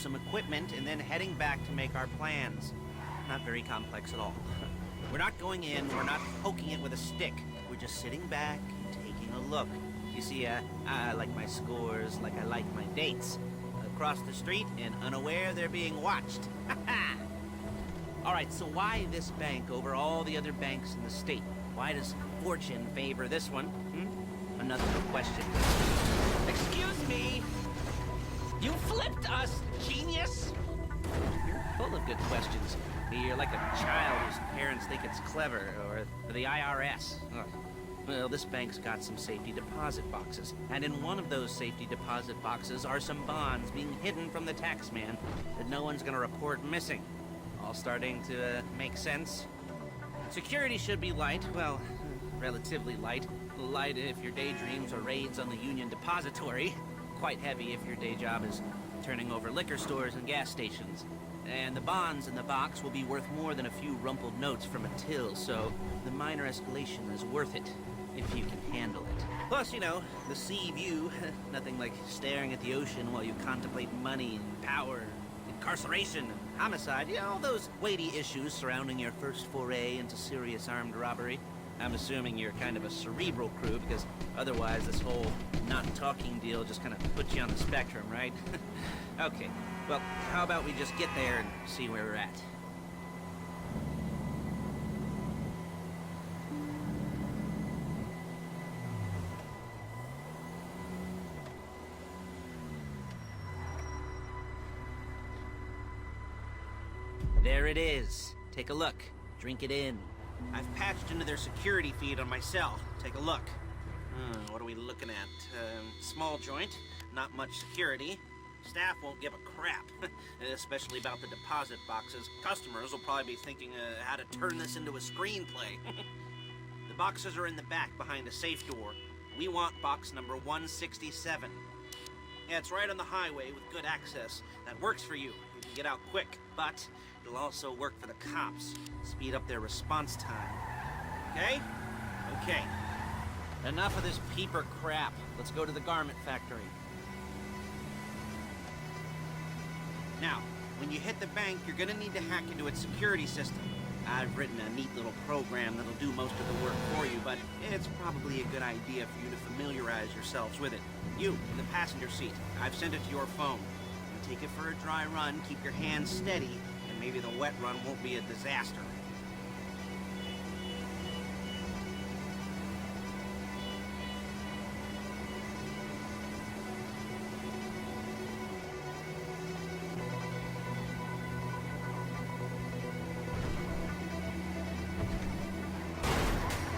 some equipment, and then heading back to make our plans. Not very complex at all. We're not going in, we're not poking it with a stick. We're just sitting back and taking a look. You see, I like my scores like I like my dates. Across the street and unaware they're being watched. All right, so why this bank over all the other banks in the state? Why does fortune favor this one? Another question. Excuse me! You flipped us, genius! You're full of good questions. You're like a child whose parents think it's clever, or the IRS. Ugh. Well, this bank's got some safety deposit boxes, and in one of those safety deposit boxes are some bonds being hidden from the tax man that no one's gonna report missing. All starting to make sense? Security should be light, well, relatively light. Light if your daydreams are raids on the Union Depository. Quite heavy if your day job is turning over liquor stores and gas stations. And the bonds in the box will be worth more than a few rumpled notes from a till, so the minor escalation is worth it, if you can handle it. Plus, you know, the sea view, nothing like staring at the ocean while you contemplate money and power, incarceration and homicide, you know, all those weighty issues surrounding your first foray into serious armed robbery. I'm assuming you're kind of a cerebral crew, because otherwise this whole not talking deal just kind of puts you on the spectrum, right? Okay, well, how about we just get there and see where we're at? There it is. Take a look. Drink it in. I've patched into their security feed on my cell. Take a look. What are we looking at? Small joint, not much security. Staff won't give a crap, especially about the deposit boxes. Customers will probably be thinking how to turn this into a screenplay. The boxes are in the back behind a safe door. We want box number 167. Yeah, it's right on the highway with good access. That works for you. You can get out quick, but it'll also work for the cops. Speed up their response time. Okay? Okay. Enough of this peeper crap. Let's go to the garment factory. Now, when you hit the bank, you're gonna need to hack into its security system. I've written a neat little program that'll do most of the work for you, but it's probably a good idea for you to familiarize yourselves with it. You, in the passenger seat, I've sent it to your phone. Take it for a dry run, keep your hands steady, and maybe the wet run won't be a disaster.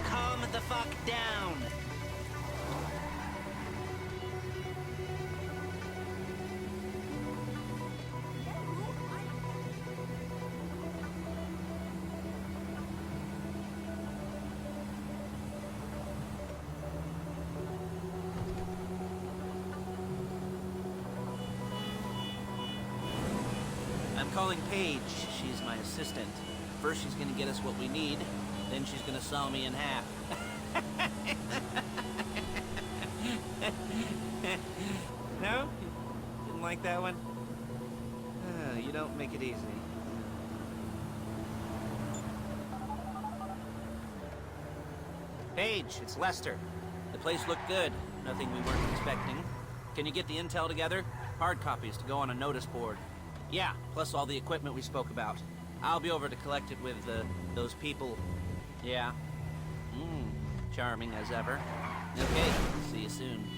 Calm the fuck down! I'm calling Paige. She's my assistant. First she's gonna get us what we need, then she's gonna saw me in half. No? Didn't like that one? You don't make it easy. Paige, it's Lester. The place looked good. Nothing we weren't expecting. Can you get the intel together? Hard copies to go on a notice board. Yeah, plus all the equipment we spoke about. I'll be over to collect it with, those people. Yeah. Charming as ever. Okay, see you soon.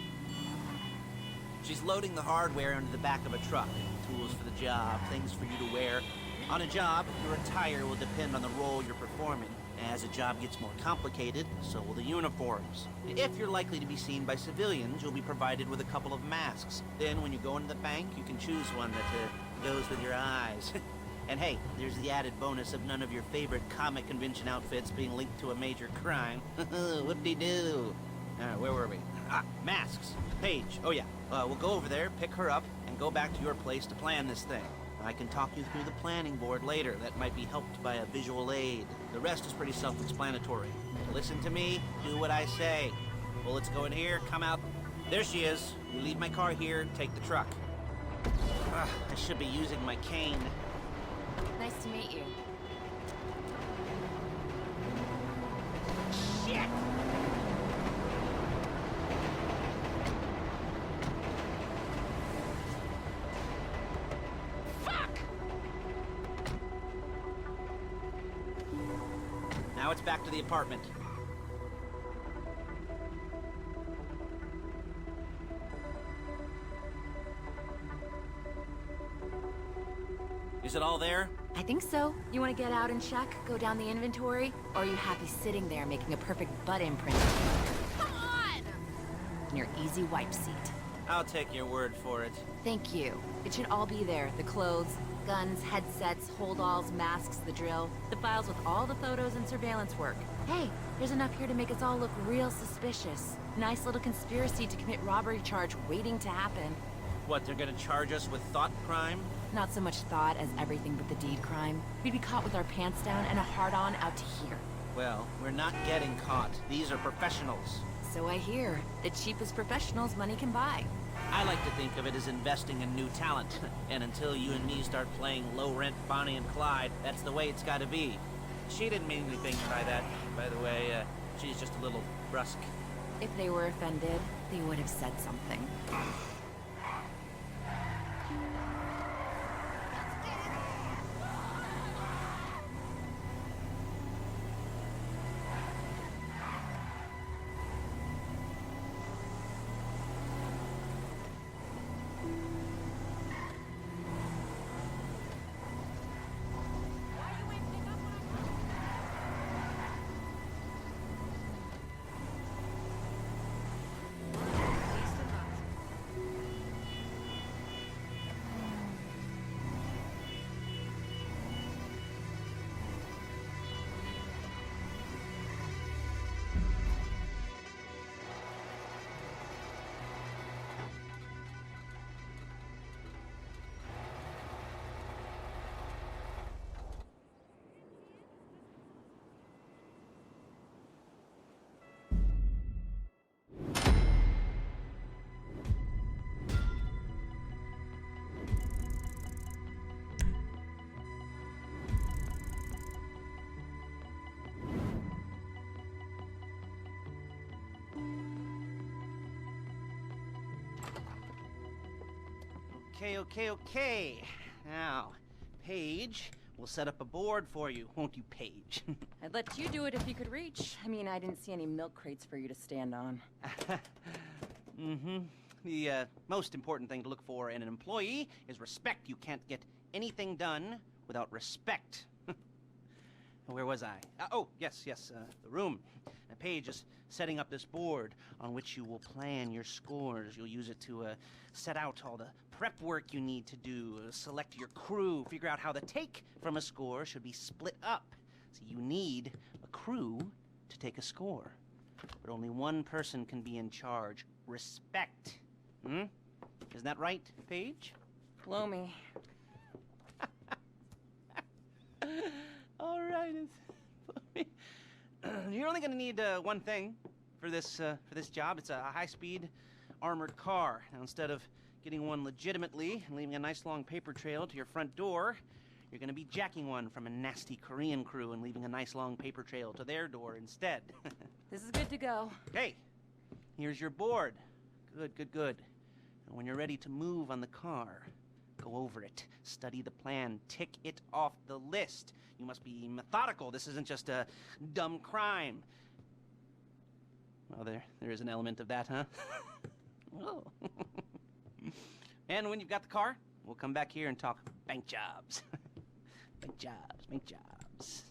She's loading the hardware into the back of a truck. Tools for the job, things for you to wear. On a job, your attire will depend on the role you're performing. As a job gets more complicated, so will the uniforms. If you're likely to be seen by civilians, you'll be provided with a couple of masks. Then when you go into the bank, you can choose one that goes with your eyes. And hey, there's the added bonus of none of your favorite comic convention outfits being linked to a major crime. Whoop-de-doo. Where were we? Masks. Paige. Oh yeah, we'll go over there, pick her up, and go back to your place to plan this thing. I can talk you through the planning board later. That might be helped by a visual aid. The rest is pretty self-explanatory. Listen to me, do what I say. Bullets go in here, come out. There she is. You leave my car here, take the truck. I should be using my cane. Nice to meet you. Shit! Fuck! Now it's back to the apartment. Is it all there? I think so. You want to get out and check? Go down the inventory? Or are you happy sitting there making a perfect butt imprint? Come on! In your easy wipe seat. I'll take your word for it. Thank you. It should all be there. The clothes, guns, headsets, holdalls, masks, the drill. The files with all the photos and surveillance work. Hey, there's enough here to make us all look real suspicious. Nice little conspiracy to commit robbery charge waiting to happen. What, they're gonna charge us with thought crime? Not so much thought as everything but the deed crime. We'd be caught with our pants down and a hard-on out to here. Well, we're not getting caught. These are professionals. So I hear. The cheapest professionals money can buy. I like to think of it as investing in new talent. And until you and me start playing low-rent Bonnie and Clyde, that's the way it's gotta be. She didn't mean anything by that, by the way. She's just a little brusque. If they were offended, they would have said something. Okay. Now, Paige, we'll set up a board for you, won't you, Paige? I'd let you do it if you could reach. I mean, I didn't see any milk crates for you to stand on. The most important thing to look for in an employee is respect. You can't get anything done without respect. Where was I? Yes, the room. Paige is setting up this board on which you will plan your scores. You'll use it to set out all the prep work you need to do, select your crew, figure out how the take from a score should be split up. So you need a crew to take a score. But only one person can be in charge. Respect. Isn't that right, Paige? Blow me. All right. You're only going to need one thing for this job. It's a high-speed armored car. Now, instead of getting one legitimately and leaving a nice long paper trail to your front door, you're going to be jacking one from a nasty Korean crew and leaving a nice long paper trail to their door instead. This is good to go. Okay, here's your board. Good. And when you're ready to move on the car, go over it, study the plan, tick it off the list. You must be methodical. This isn't just a dumb crime. Well, there is an element of that, huh? Oh. And when you've got the car, we'll come back here and talk bank jobs. Bank jobs.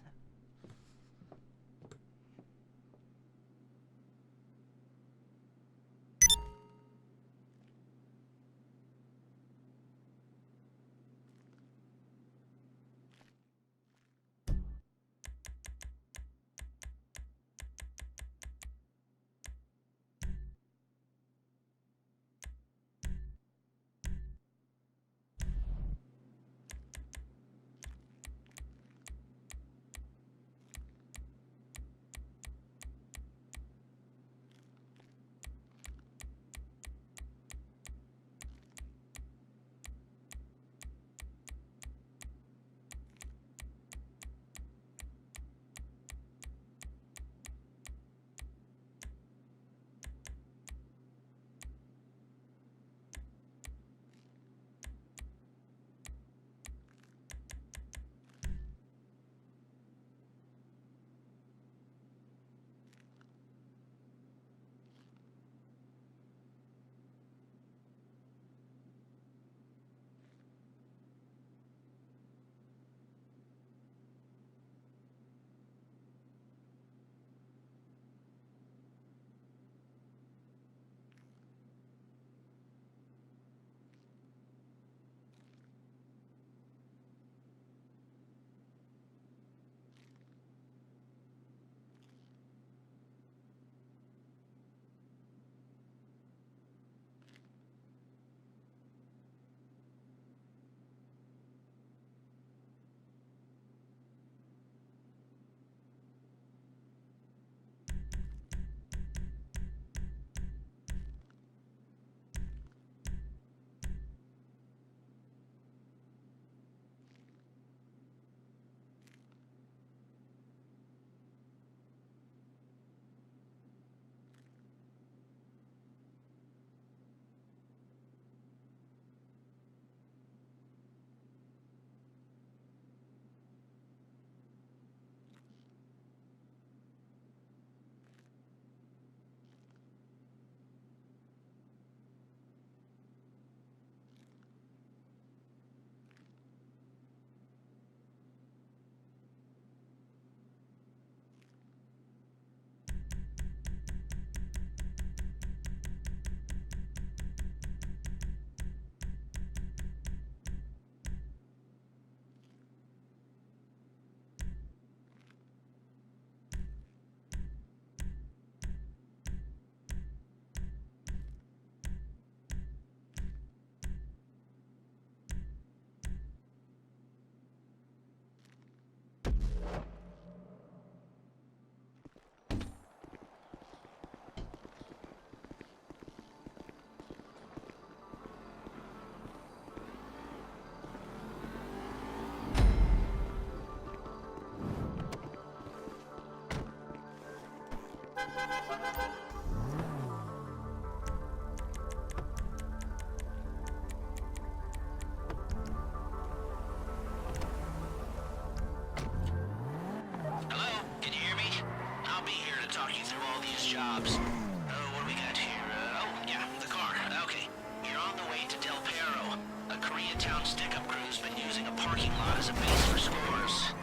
as a base for scores.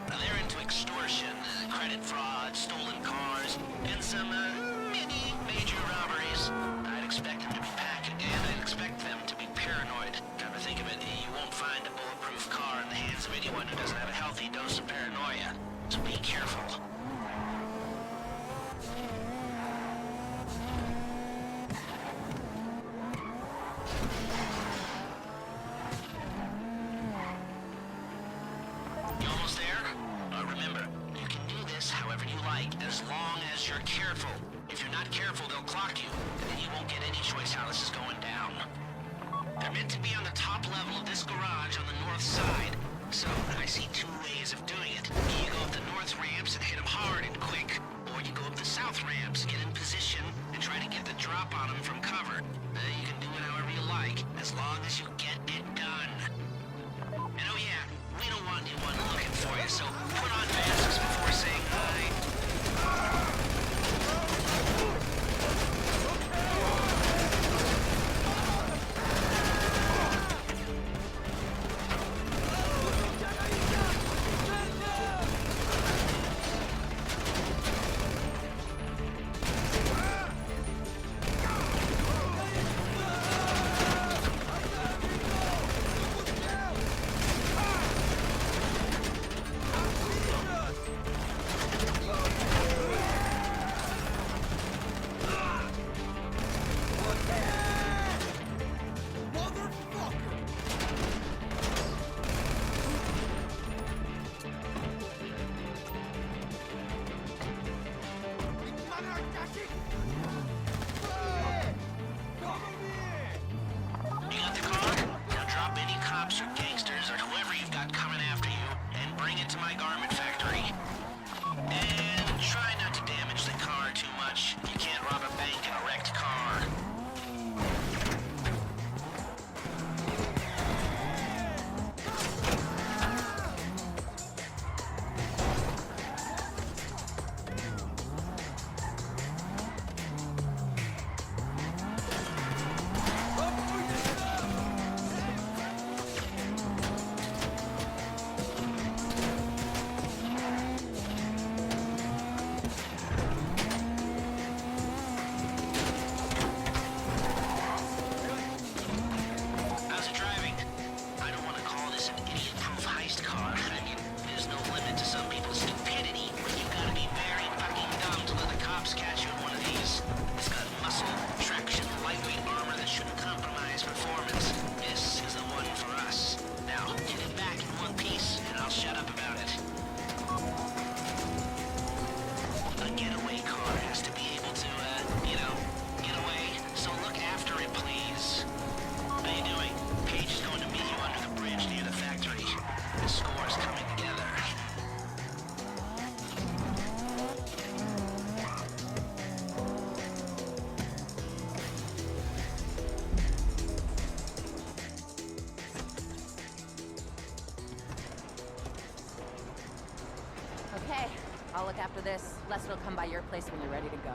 They're into extortion, credit fraud, stolen cars, and some, mini major robberies. I'd expect them to be packed, and I'd expect them to be paranoid. Come to think of it, you won't find a bulletproof car in the hands of anyone who doesn't have a healthy dose of paranoia. So be careful. You almost there? Remember, you can do this however you like, as long as you're careful. If you're not careful, they'll clock you, and then you won't get any choice how this is going down. They're meant to be on the top level of this garage on the north side, so I see two ways of doing it. You go up the north ramps and hit them hard and quick, or you go up the south ramps, get in position, and try to get the drop on them from cover. You can do it however you like, as long as you get it done. And oh yeah, we don't want anyone looking for you, so put on masks before saying hi. You got the car? Now drop any cops or gangsters or whoever you've got coming after you and bring it to my garment factory. And try not to damage the car too much. You can't rob a bank in a wrecked car. How's it driving? I don't want to call this an idiot-proof heist car. I mean, there's no limit to some people's stupidity, but you've got to be very fucking dumb to let the cops catch you in one of these. It's got muscle, traction, lightweight armor that shouldn't compromise performance. This is the one for us. Now, get it back in one piece, and I'll shut up about it. A getaway car has to be able to, get away, so look after it, please. How you doing? Paige is going to meet you under the bridge near the factory. The score's coming together. Okay, I'll look after this. Lester will come by your place when you're ready to go.